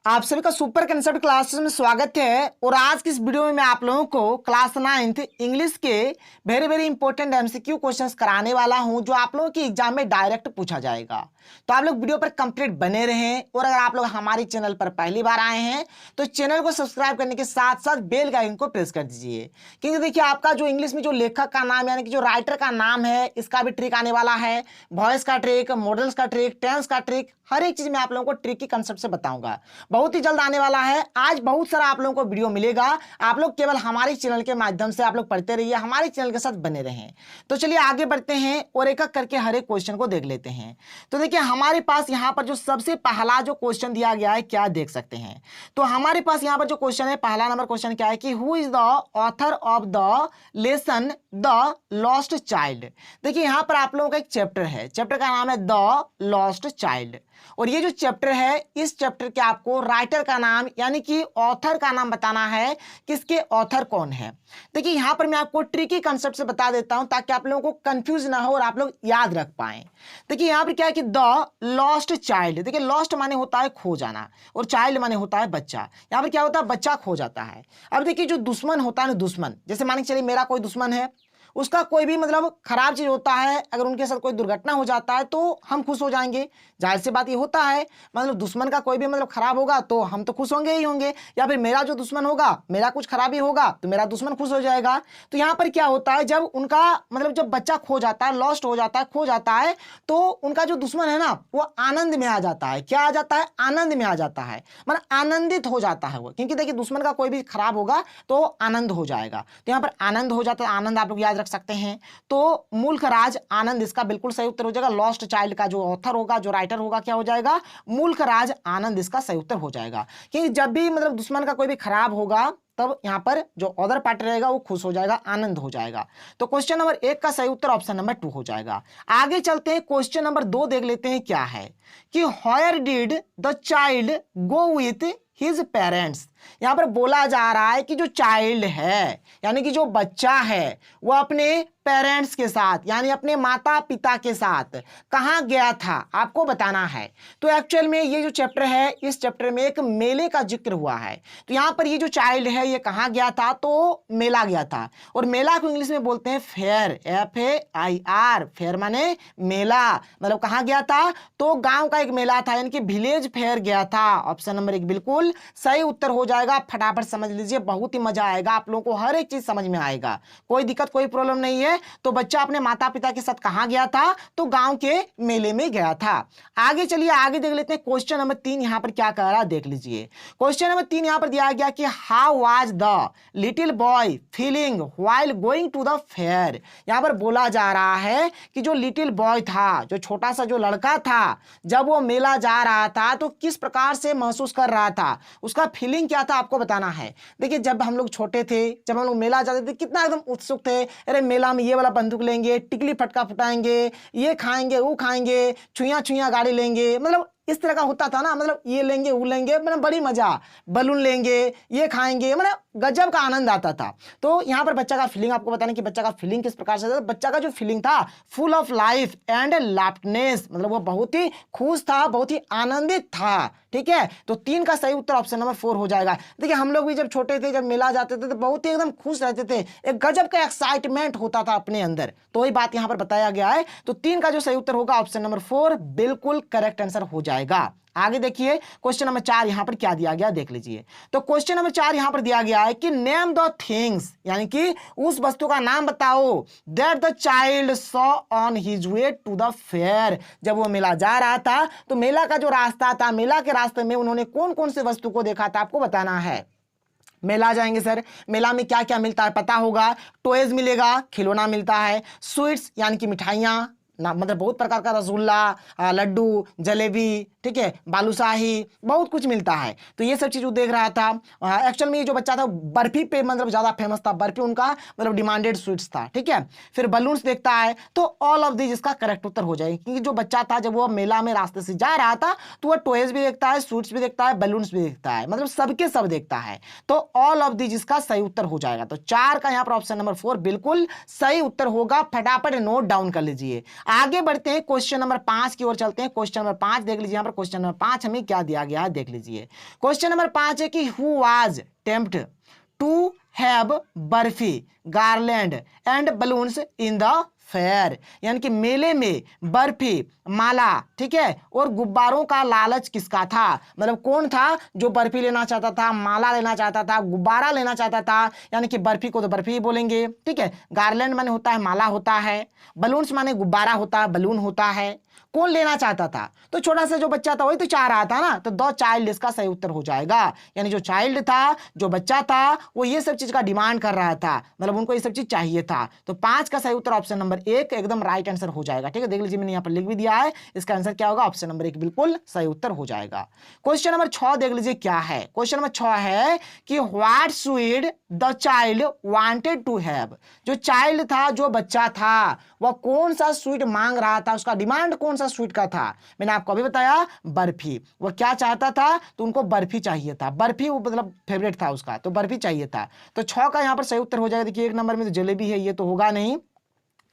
आप सभी का सुपर कंसेप्ट क्लासेस में स्वागत है। और आज की इस वीडियो में मैं आप लोगों को क्लास 9th इंग्लिश के very very important MCQ questions कराने वाला हूं, जो आप लोगों की एग्जाम में डायरेक्ट पूछा जाएगा। तो आप लोग वीडियो पर कंप्लीट बने रहें। और अगर आप लोग हमारे चैनल पर पहली बार आए हैं तो चैनल को सब्सक्राइब करने के साथ साथ बेल का आइकन को प्रेस कर दीजिए, क्योंकि देखिए आपका जो इंग्लिश में जो लेखक का नाम यानी कि जो राइटर का नाम है, इसका भी ट्रिक आने वाला है। वॉइस का ट्रिक, मॉडल्स का ट्रिक, टेंस का ट्रिक, हर एक चीज मैं आप लोगों को ट्रिक की कंसेप्ट से बताऊंगा। बहुत ही जल्द आने वाला है। आज बहुत सारा आप लोगों को वीडियो मिलेगा। आप लोग केवल हमारे चैनल के माध्यम से आप लोग पढ़ते रहिए, हमारे चैनल के साथ बने रहें। तो चलिए आगे बढ़ते हैं और एक एक करके हर एक क्वेश्चन को देख लेते हैं। तो देखिए हमारे पास यहाँ पर जो सबसे पहला जो क्वेश्चन दिया गया है, क्या देख सकते हैं। तो हमारे पास यहाँ पर जो क्वेश्चन है, पहला नंबर क्वेश्चन क्या है कि who is the author of the lesson the lost child. देखिए यहाँ पर आप लोगों का एक चैप्टर है, चैप्टर का नाम है द लॉस्ट चाइल्ड। और ये जो चैप्टर है, इस चैप्टर के आपको राइटर का नाम यानी कि ऑथर का नाम बताना है, किसके ऑथर कौन है। देखिए यहां पर मैं आपको ट्रिकी कंसेप्ट से बता देता हूं ताकि आप लोगों को कंफ्यूज ना हो और आप लोग याद रख पाएं। देखिए यहां पर क्या है कि द लॉस्ट चाइल्ड। देखिए लॉस्ट माने होता है खो जाना और चाइल्ड माने होता है बच्चा। यहां पर क्या होता है, बच्चा खो जाता है। अब देखिए जो दुश्मन होता है ना, दुश्मन जैसे मान के चलिए मेरा कोई दुश्मन है, उसका कोई भी मतलब खराब चीज होता है, अगर उनके साथ कोई दुर्घटना हो जाता है तो हम खुश हो जाएंगे। जाहिर सी बात ये होता है, मतलब दुश्मन का कोई भी मतलब खराब होगा तो हम तो खुश होंगे ही होंगे। या फिर मेरा जो दुश्मन होगा, मेरा कुछ खराबी होगा तो मेरा दुश्मन खुश हो जाएगा। तो यहाँ पर क्या होता है, जब उनका मतलब जब बच्चा खो जाता है, लॉस्ट हो जाता है, खो जाता है, तो उनका जो दुश्मन है ना, वो आनंद में आ जाता है। क्या आ जाता है, आनंद में आ जाता है, मतलब आनंदित हो जाता है वो। क्योंकि देखिए दुश्मन का कोई भी खराब होगा तो आनंद हो जाएगा। तो यहाँ पर आनंद हो जाता है, आनंद आप लोग याद रख सकते हैं। तो मुल्क राज आनंद इसका बिल्कुल सही उत्तर हो जाएगा। लॉस्ट चाइल्ड का जो ऑथर होगा, जो राइटर होगा, क्या हो जाएगा, मुल्क राज आनंद इसका सही उत्तर हो जाएगा। क्योंकि जब भी मतलब दुश्मन का कोई भी खराब होगा तब यहां पर जो अदर पार्टी रहेगा वो खुश हो जाएगा, आनंद हो जाएगा। तो क्वेश्चन नंबर 1 का सही उत्तर ऑप्शन नंबर 2 हो जाएगा। आगे चलते हैं, क्वेश्चन नंबर 2 देख लेते हैं क्या है कि where did the child go with his parents. यहां पर बोला जा रहा है कि जो चाइल्ड है यानी कि जो बच्चा है, वो अपने पेरेंट्स के साथ यानी अपने माता पिता के साथ कहां गया था, आपको बताना है। तो एक्चुअल में ये जो चैप्टर है, इस चैप्टर में एक मेले का जिक्र हुआ है। तो यहां पर ये जो चाइल्ड है, ये कहां गया था, तो मेला गया था। और मेला को इंग्लिश में बोलते हैं फेयर, FAIR। फेयर माने मेला, मतलब कहां गया था, तो गांव का एक मेला था यानी कि विलेज फेयर गया था। ऑप्शन नंबर 1 बिल्कुल सही उत्तर हो जाएगा। फटाफट समझ लीजिए, बहुत ही मजा आएगा, आप लोगों को हर एक चीज समझ में आएगा, कोई दिक्कत कोई प्रॉब्लम नहीं है। तो बच्चा अपने माता पिता के साथ कहां गया था, तो गांव के मेले में गया था। आगे चलिए आगे देख लेते हैं। क्वेश्चन नंबर 3 यहां पर क्या कह रहा है, देख लीजिए। क्वेश्चन नंबर 3 यहां पर दिया गया कि how was the little boy feeling while going to the fair. यहां पर बोला जा रहा है कि जो लिटिल बॉय था, जो छोटा सा जो लड़का था, जब वो मेला जा रहा था तो किस प्रकार से महसूस कर रहा था, उसका फीलिंग क्या था, आपको बताना है। देखिए जब हम लोग छोटे थे, जब हम लोग मेला जाते थे, कितना एकदम उत्सुक थे, अरे मेला में ये वाला बंदूक लेंगे, टिकली फटका फुटाएंगे, ये खाएंगे वो खाएंगे, छुइयां छुइयां गाड़ी लेंगे, मतलब इस तरह का होता था ना, मतलब ये लेंगे वो लेंगे, मतलब बड़ी मजा, बलून लेंगे, ये खाएंगे, मतलब गजब का आनंद आता था। तो यहाँ पर बच्चा का फीलिंग आपको बताने कि बच्चा का फीलिंग किस प्रकार से था। बच्चा का जो फीलिंग था, फुल ऑफ लाइफ एंड लाफ्टनेस, मतलब वो बहुत ही खुश था, बहुत ही आनंदित था। ठीक है, तो 3 का सही उत्तर ऑप्शन नंबर 4 हो जाएगा। देखिए हम लोग भी जब छोटे थे, जब मेला जाते थे तो बहुत ही एकदम खुश रहते थे, एक गजब का एक्साइटमेंट होता था अपने अंदर। तो वही बात यहाँ पर बताया गया है। तो 3 का जो सही उत्तर होगा ऑप्शन नंबर 4 बिल्कुल करेक्ट आंसर हो जाएगा। आगे देखिए क्वेश्चन नंबर 4 यहां पर क्या दिया गया, देख लीजिए। तो क्वेश्चन नंबर 4 यहां पर दिया गया है कि नेम द थिंग्स, यानी कि उस वस्तु का नाम बताओ that the child saw on his way to the fair. जब वो मेला जा रहा था तो मेला का जो रास्ता था, मेला के रास्ते में उन्होंने कौन कौन से वस्तु को देखा था, आपको बताना है। मेला जाएंगे सर, मेला में क्या क्या मिलता है पता होगा। टॉयज मिलेगा, खिलौना मिलता है, स्वीट्स यानी कि मिठाइयां ना, मतलब बहुत प्रकार का रसगुल्ला, लड्डू, जलेबी, ठीक है, बालूशाही, बहुत कुछ मिलता है। तो ये सब चीज वो देख रहा था। एक्चुअल में ये जो बच्चा था बर्फी पे मतलब ज्यादा फेमस था, बर्फी उनका मतलब डिमांडेड स्वीट्स था। ठीक है, फिर बलून्स देखता है। तो ऑल ऑफ दिस इसका करेक्ट उत्तर हो जाएगा, क्योंकि जो बच्चा था जब वो मेला में रास्ते से जा रहा था तो वो टॉयज भी देखता है, स्वीट्स भी देखता है, बलून्स भी देखता है, मतलब सबके सब देखता है। तो ऑल ऑफ दिस इसका सही उत्तर हो जाएगा। तो 4 का यहाँ पर ऑप्शन नंबर 4 बिल्कुल सही उत्तर होगा। फटाफट नोट डाउन कर लीजिए। आगे बढ़ते हैं, क्वेश्चन नंबर 5 की ओर चलते हैं। क्वेश्चन नंबर 5 देख लीजिए। यहाँ पर क्वेश्चन नंबर 5 हमें क्या दिया गया है देख लीजिए। क्वेश्चन नंबर 5 है कि who was tempt to have barfi garland and balloons in the fair, यानी कि मेले में बर्फी, माला, ठीक है, और गुब्बारों का लालच किसका था। मतलब कौन था जो बर्फी लेना चाहता था, माला लेना चाहता था, गुब्बारा लेना चाहता था, यानी कि बर्फी को तो बर्फी ही बोलेंगे, ठीक है। गार्लैंड माने होता है माला होता है, बलून्स माने गुब्बारा होता है, बलून होता है। कौन लेना चाहता था, तो छोटा सा जो बच्चा था वही तो चाह रहा था ना, तो द चाइल्ड इसका सही उत्तर हो जाएगा। यानी जो चाइल्ड था, जो बच्चा था, वो ये सब चीज का डिमांड कर रहा था, मतलब उनको ये सब चीज चाहिए था। तो 5 का सही उत्तर ऑप्शन नंबर 1 एकदम राइट आंसर हो जाएगा। ठीक है, देख लीजिए मैंने यहाँ पर लिख भी दिया है, इसका आंसर क्या होगा, ऑप्शन नंबर 1 बिल्कुल सही उत्तर हो जाएगा। क्वेश्चन नंबर 6 देख लीजिए क्या है। क्वेश्चन नंबर 6 है कि what sweet the child wanted to have, जो चाइल्ड था, जो बच्चा था, वह कौन सा स्वीट मांग रहा था, उसका डिमांड कौन सा स्वीट का था। मैंने आपको अभी बताया बर्फी, वो क्या चाहता था, तो उनको बर्फी चाहिए था, बर्फी वो मतलब फेवरेट था उसका, तो बर्फी चाहिए था। तो 6 का यहां पर सही उत्तर हो जाएगा। देखिए 1 नंबर में तो जलेबी है, ये तो होगा नहीं।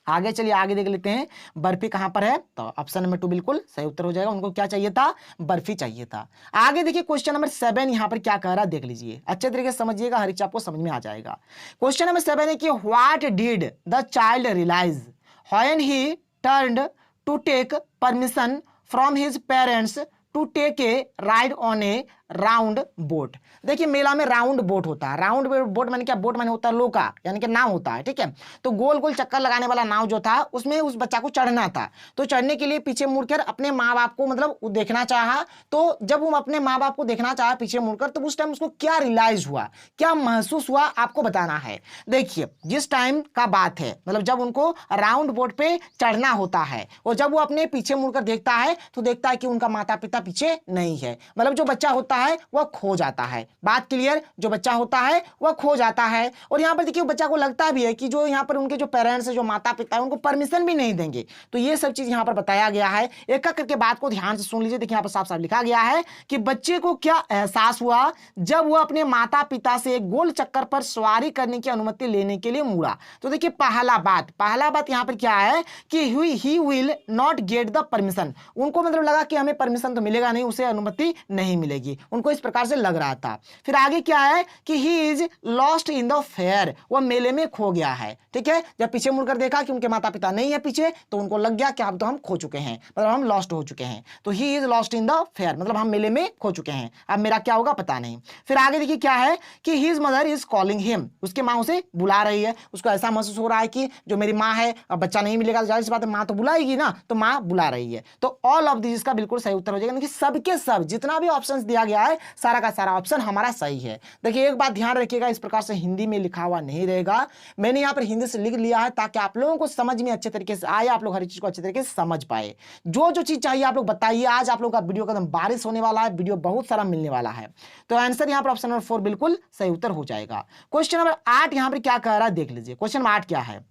आगे चलिए आगे देख लेते हैं बर्फी कहां पर है, तो ऑप्शन नंबर 2 बिल्कुल सही उत्तर हो जाएगा। उनको क्या चाहिए था, बर्फी चाहिए था। आगे देखिए क्वेश्चन नंबर 7 यहां पर क्या कह रहा है देख लीजिए, अच्छे तरीके से समझिएगा, हर चीज आपको समझ में आ जाएगा। क्वेश्चन नंबर 7 है कि what did the child realise when he turned to take permission from his parents to take a ride on a round boat. देखिए मेला में राउंड बोट होता है, राउंड बोट माने क्या, बोट माने होता है लोका, यानी कि नाव होता है, ठीक है। तो गोल गोल चक्कर लगाने वाला नाव जो था, उसमें उस बच्चा को चढ़ना था। तो चढ़ने के लिए पीछे मुड़कर अपने माँ बाप को मतलब देखना चाहा। तो जब वो अपने माँ बाप को देखना चाहा पीछे मुड़कर, तो उस टाइम उसको क्या रियलाइज हुआ, क्या महसूस हुआ, आपको बताना है। देखिए जिस टाइम का बात है, मतलब जब उनको राउंड बोट पे चढ़ना होता है, और जब वो अपने पीछे मुड़कर देखता है, तो देखता है कि उनका माता पिता पीछे नहीं है। मतलब जो बच्चा होता है वह खो जाता है। बात क्लियर, जो बच्चा होता है वह खो जाता है। और यहां पर देखिए बच्चा को लगता भी है कि जो यहां पर उनके जो पेरेंट्स है, जो माता पिता है, उनको परमिशन भी नहीं देंगे। तो ये सब चीज यहां पर बताया गया है। एक एक करके बात को ध्यान से सुन लीजिए। देखिए यहां पर साफ साफ लिखा गया है कि बच्चे को क्या एहसास हुआ जब वह अपने माता पिता से एक गोल चक्कर पर सवारी करने की अनुमति लेने के लिए मुड़ा। तो देखिए पहला बात यहां पर क्या है कि he will not get the permission. उनको मतलब लगा कि हमें परमिशन तो मिलेगा नहीं, उसे अनुमति नहीं मिलेगी, उनको इस प्रकार से लग रहा था। फिर आगे क्या है कि he is lost in the fair, वह मेले में खो गया है, ठीक है। जब पीछे मुड़कर देखा कि उनके माता पिता नहीं है पीछे, तो उनको लग गया कि अब तो हम खो चुके हैं, मतलब हम लॉस्ट हो चुके हैं। तो he is lost in the fair, मतलब हम मेले में खो चुके हैं, अब मेरा क्या होगा पता नहीं। फिर आगे देखिए क्या है कि his mother is calling him, उसके माँ उसे बुला रही है। उसको ऐसा महसूस हो रहा है कि जो मेरी माँ है, अब बच्चा नहीं मिलेगा, जाहिर सी बात है माँ तो बुलाएगी ना, तो माँ बुला रही है। तो ऑल ऑफ दिस का बिल्कुल सही उत्तर हो जाएगा। सबके सब जितना भी ऑप्शन दिया गया है, सारा का सारा ऑप्शन हमारा सही है। देखिए एक बात ध्यान रखिएगा, इस प्रकार से हिंदी में लिखा हुआ नहीं रहेगा, मैंने यहाँ पर हिंदी से लिख लिया है ताकि आप लोगों को समझ में अच्छे तरीके से आए, आप लोग हर चीज को अच्छे तरीके से समझ पाए। जो जो चीज चाहिए आप लोग बताइए। आज आप लोग का वीडियो कदम बारिश होने वाला है, वीडियो बहुत सारा मिलने वाला है। तो आंसर यहाँ पर ऑप्शन नंबर 4 बिल्कुल सही उत्तर हो जाएगा। क्वेश्चन नंबर 8 यहाँ पर क्या कह रहा है देख लीजिए। क्वेश्चन नंबर 8 क्या है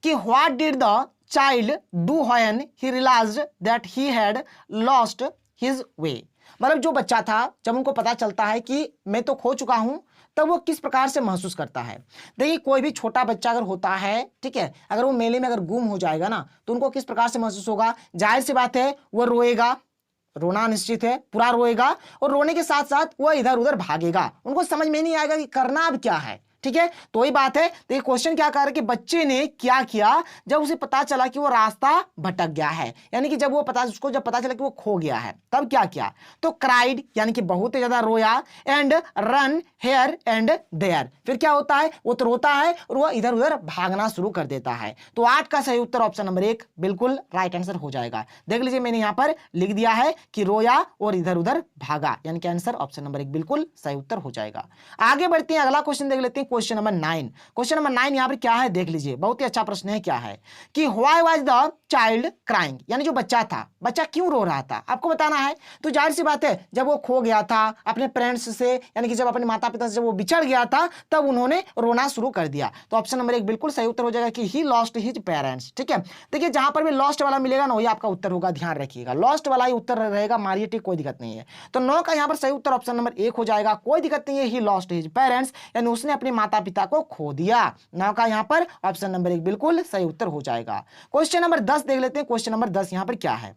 कि what did the child do when he realised that he had lost his way. मतलब जो बच्चा था, जब उनको पता चलता है कि मैं तो खो चुका हूं, तब वो किस प्रकार से महसूस करता है। देखिए कोई भी छोटा बच्चा अगर होता है, ठीक है, अगर वो मेले में अगर गुम हो जाएगा ना, तो उनको किस प्रकार से महसूस होगा। जाहिर सी बात है वो रोएगा, रोना निश्चित है, पूरा रोएगा, और रोने के साथ साथ वो इधर उधर भागेगा। उनको समझ में नहीं आएगा कि करना अब क्या है, ठीक है। तो वही बात है। देखिए क्वेश्चन क्या कर रहा है कि बच्चे ने क्या किया जब उसे पता चला कि वो रास्ता भटक गया है, यानी कि जब जब पता चला कि वो खो गया है, तब क्या किया, तो क्राइड, यानी कि बहुत ही ज्यादा रोया, and run here and there. फिर क्या होता है, वो तो रोता है और वो इधर उधर भागना शुरू कर देता है। तो 8 का सही उत्तर ऑप्शन नंबर 1 बिल्कुल राइट आंसर हो जाएगा। देख लीजिए मैंने यहां पर लिख दिया है कि रोया और इधर उधर भागा, यानी कि आंसर ऑप्शन नंबर 1 बिल्कुल सही उत्तर हो जाएगा। आगे बढ़ते हैं, अगला क्वेश्चन देख लेते हैं। Question number 9। क्वेश्चन नंबर 9 यहां पर क्या है देख लीजिए, बहुत ही अच्छा प्रश्न है। क्या है कि why was the child crying, यानी जो बच्चा था, बच्चा क्यों रो रहा था, आपको बताना है। तो जाहिर सी बात है, जब वो खो गया था अपने पेरेंट्स से, यानी कि जब अपने माता पिता से जब वो बिछड़ गया था, तब उन्होंने रोना शुरू कर दिया। तो ऑप्शन नंबर 1 बिल्कुल सही उत्तर हो जाएगा कि ही लॉस्ट हिज पेरेंट्स, ठीक है। देखिए जहां पर भी लॉस्ट वाला मिलेगा ना, वही आपका उत्तर होगा, ध्यान रखिएगा, लॉस्ट वाला ही उत्तर रहेगा, मारिए ठीक, कोई दिक्कत नहीं है। तो 9 का यहां पर सही उत्तर ऑप्शन नंबर 1 हो जाएगा, कोई दिक्कत नहीं है। ही लॉस्ट हिज पेरेंट्स, यानी उसने अपने माता पिता को खो दिया। 9 का यहां पर ऑप्शन नंबर 1 बिल्कुल सही उत्तर हो जाएगा। क्वेश्चन नंबर 10 देख लेते हैं। क्वेश्चन नंबर 10 यहां पर क्या है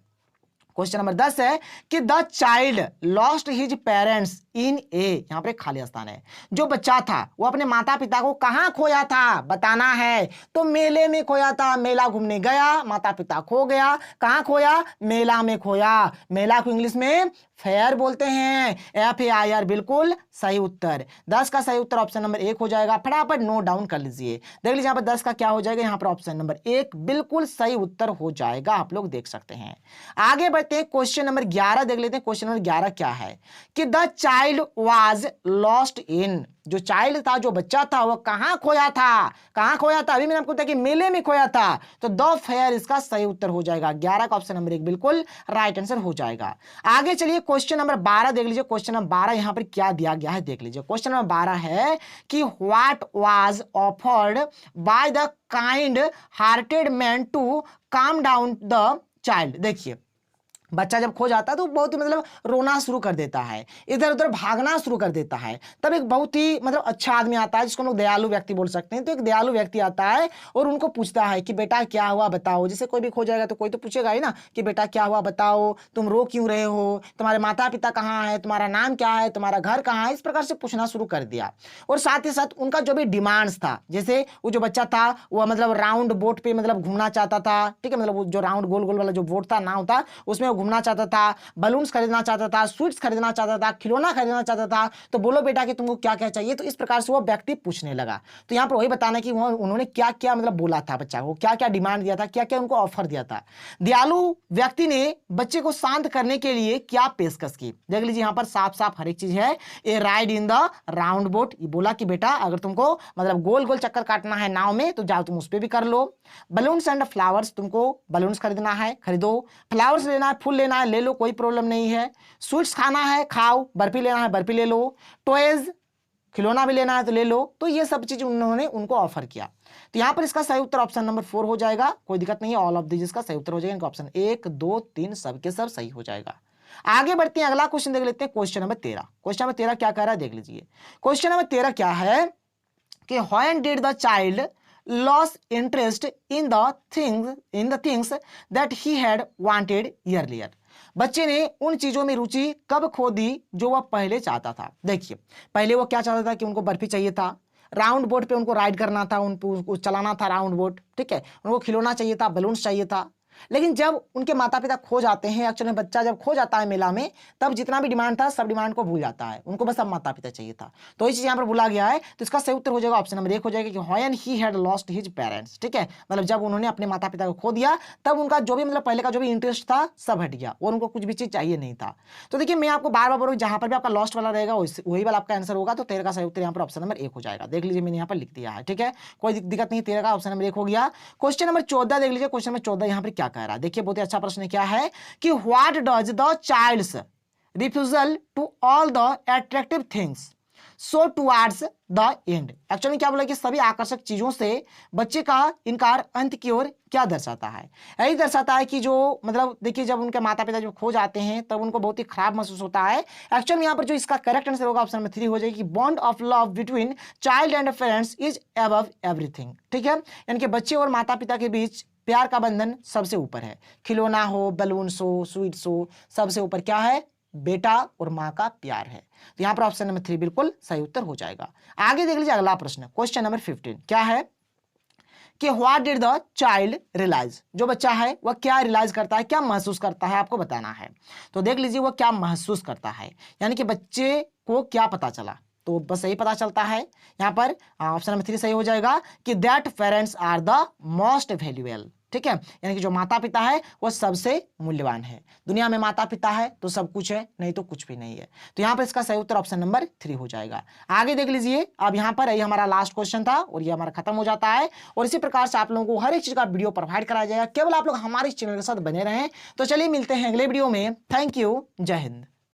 क्वेश्चन नंबर 10 है कि the child lost his parents in a, यहां पर एक खाली स्थान है, जो बच्चा था वो अपने माता पिता को कहां खोया था बताना है। तो मेले में खोया था, मेला घूमने गया, माता पिता खो गया, कहां खोया, मेला में खोया। मेला को इंग्लिश में फेयर बोलते हैं, FAIR बिल्कुल सही उत्तर। 10 का सही उत्तर ऑप्शन नंबर 1 हो जाएगा। फटाफट नोट डाउन कर लीजिए, देख लीजिए यहाँ पर 10 का क्या हो जाएगा, यहाँ पर ऑप्शन नंबर 1 बिल्कुल सही उत्तर हो जाएगा, आप लोग देख सकते हैं। आगे बढ़ते हैं, क्वेश्चन नंबर 11 देख लेते हैं। क्वेश्चन नंबर 11 क्या है कि the child was lost in, जो चाइल्ड था, जो बच्चा था, वो कहां खोया था, कहां खोया था, अभी मैंने आपको बताया कि मेले में खोया था, तो द फेयर इसका सही उत्तर हो जाएगा। 11 का ऑप्शन नंबर 1 बिल्कुल राइट आंसर हो जाएगा। आगे चलिए क्वेश्चन नंबर 12 देख लीजिए। क्वेश्चन नंबर 12 यहां पर क्या दिया गया है देख लीजिए। क्वेश्चन नंबर 12 है कि what was offered by the kind hearted man to calm down the child. देखिए बच्चा जब खो जाता है तो बहुत ही मतलब रोना शुरू कर देता है, इधर उधर भागना शुरू कर देता है। तब एक बहुत ही मतलब अच्छा आदमी आता है, जिसको हम लोग दयालु व्यक्ति बोल सकते हैं। तो एक दयालु व्यक्ति आता है और उनको पूछता है कि बेटा क्या हुआ बताओ। जैसे कोई भी खो जाएगा तो कोई तो पूछेगा ही ना कि बेटा क्या हुआ बताओ, तुम रो क्यों रहे हो, तुम्हारे माता पिता कहाँ है, तुम्हारा नाम क्या है, तुम्हारा घर कहाँ है, इस प्रकार से पूछना शुरू कर दिया। और साथ ही साथ उनका जो भी डिमांड्स था, जैसे वो जो बच्चा था वो मतलब राउंड बोट पे मतलब घूमना चाहता था, ठीक है, मतलब जो राउंड गोल गोल वाला जो बोट था, नाव था, उसमें घूमना चाहता था, बलून्स खरीदना चाहता था, स्वीट्स खरीदना चाहता था, खिलौना खरीदना चाहता था। तो बोलो बेटा कि तुमको क्या क्या चाहिए। तो इस प्रकार से वो व्यक्ति पूछने लगा। तो यहाँ पर वही बताना कि उन्होंने क्या क्या मतलब बोला था, बच्चा को क्या क्या डिमांड दिया था, क्या क्या उनको ऑफर दिया था। दयालु व्यक्ति ने बच्चे को शांत करने के लिए क्या पेशकश की, देख लीजिए यहाँ पर साफ साफ हर एक चीज है। ए ride in the round boat, ये बोला कि बेटा अगर तुमको मतलब गोल गोल चक्कर काटना है नाव में तो जाओ तुम उस पर भी कर लो। बलून्स एंड फ्लावर्स, तुमको बलून्स खरीदना है खरीदो, फ्लावर्स लेना है फूल लेना है ले लो, कोई प्रॉब्लम नहीं है। स्वीट्स खाना है खाओ, बर्फी लेना है बर्फी ले लो, टॉयज खिलौना भी लेना है तो ले लो। तो ये सब चीज उन्होंने उनको ऑफर किया। तो यहां पर इसका सही उत्तर ऑप्शन नंबर 4 हो जाएगा, कोई दिक्कत नहीं है, ऑल ऑफ दिस का सही उत्तर हो जाएगा। इनका ऑप्शन 1 2 3 सबके सब सही हो जाएगा। आगे बढ़ते हैं, अगला क्वेश्चन देख लेते हैं, क्वेश्चन नंबर 13। क्वेश्चन नंबर 13 क्या कह रहा है देख लीजिए। क्वेश्चन नंबर 13 क्या है कि when did the child loss interest in the things that he had wanted earlier। बच्चे ने उन चीजों में रुचि कब खो दी जो वह पहले चाहता था। देखिए पहले वो क्या चाहता था कि उनको बर्फी चाहिए था, राउंड बोट पे उनको राइड करना था, उनको चलाना था राउंड बोट, ठीक है, उनको खिलौना चाहिए था, बलून्स चाहिए था। लेकिन जब उनके माता पिता खो जाते हैं, एक्चुअली बच्चा जब खो जाता है मेला में, तब जितना भी डिमांड था सब डिमांड को भूल जाता है, उनको बस अब माता पिता चाहिए था। तो इस चीज यहाँ पर भूला गया है। तो इसका सही उत्तर हो जाएगा ऑप्शन नंबर 1 हो जाएगा कि when he had lost his parents, ठीक है, मतलब जब उन्होंने अपने माता पिता को खो दिया तब उनका जो भी मतलब पहले का जो भी इंटरेस्ट था सब हट गया और उनको कुछ भी चीज चाहिए नहीं था। तो देखिए मैं आपको बार बार बोलूँ, जहां पर भी आपका लॉस्ट वाला रहेगा वही वाला आपका आंसर होगा। तो 13 का सही उत्तर यहाँ पर ऑप्शन नंबर 1 हो जाएगा। देख लीजिए मैंने यहाँ पर लिख दिया है, ठीक है, कोई दिक्कत नहीं, 13 का ऑप्शन नंबर 1 हो गया। क्वेश्चन नंबर 14 देख लीजिए। क्वेश्चन नंबर 14 यहाँ पर क्या कह रहा है, देखिए बहुत अच्छा प्रश्न क्या है कि what does the child's refusal to all the attractive things show towards the end. Actually क्या बोला कि सभी आकर्षक चीजों से बच्चे का इनकार अंत की ओर क्या दर्शाता है, यही दर्शाता है कि जो मतलब देखिए जब उनके माता पिता जब खो जाते हैं तब उनको बहुत ही खराब महसूस होता है। एक्चुअली यहाँ पर जो इसका करेक्ट आंसर होगा ऑप्शन नंबर 3 हो जाएगी, bond of love between child and parents is above everything, ठीक है, यानी कि बच्चे और माता पिता के बीच प्यार का बंधन सबसे ऊपर है। खिलौना हो, बलून्स हो, स्वीट्स हो, सबसे ऊपर क्या है, बेटा और माँ का प्यार है। तो यहाँ पर ऑप्शन नंबर 3 बिल्कुल सही उत्तर हो जाएगा। आगे देख लीजिए अगला प्रश्न, क्वेश्चन नंबर 15 क्या है कि what did the child realise, जो बच्चा है वह क्या रियलाइज करता है, क्या महसूस करता है, आपको बताना है। तो देख लीजिए वह क्या महसूस करता है, यानी कि बच्चे को क्या पता चला। तो बस यही पता चलता है यहाँ पर ऑप्शन नंबर 3 सही हो जाएगा कि that parents are the most valuable, ठीक है, यानी कि जो माता पिता है वह सबसे मूल्यवान है। दुनिया में माता पिता है तो सब कुछ है, नहीं तो कुछ भी नहीं है। तो यहाँ पर इसका सही उत्तर ऑप्शन नंबर 3 हो जाएगा। आगे देख लीजिए, अब यहाँ पर यही हमारा लास्ट क्वेश्चन था और ये हमारा खत्म हो जाता है। और इसी प्रकार से आप लोगों को हर एक चीज का वीडियो प्रोवाइड कराया जाएगा, केवल आप लोग हमारे चैनल के साथ बने रहें। तो चलिए मिलते हैं अगले वीडियो में। थैंक यू, जय हिंद।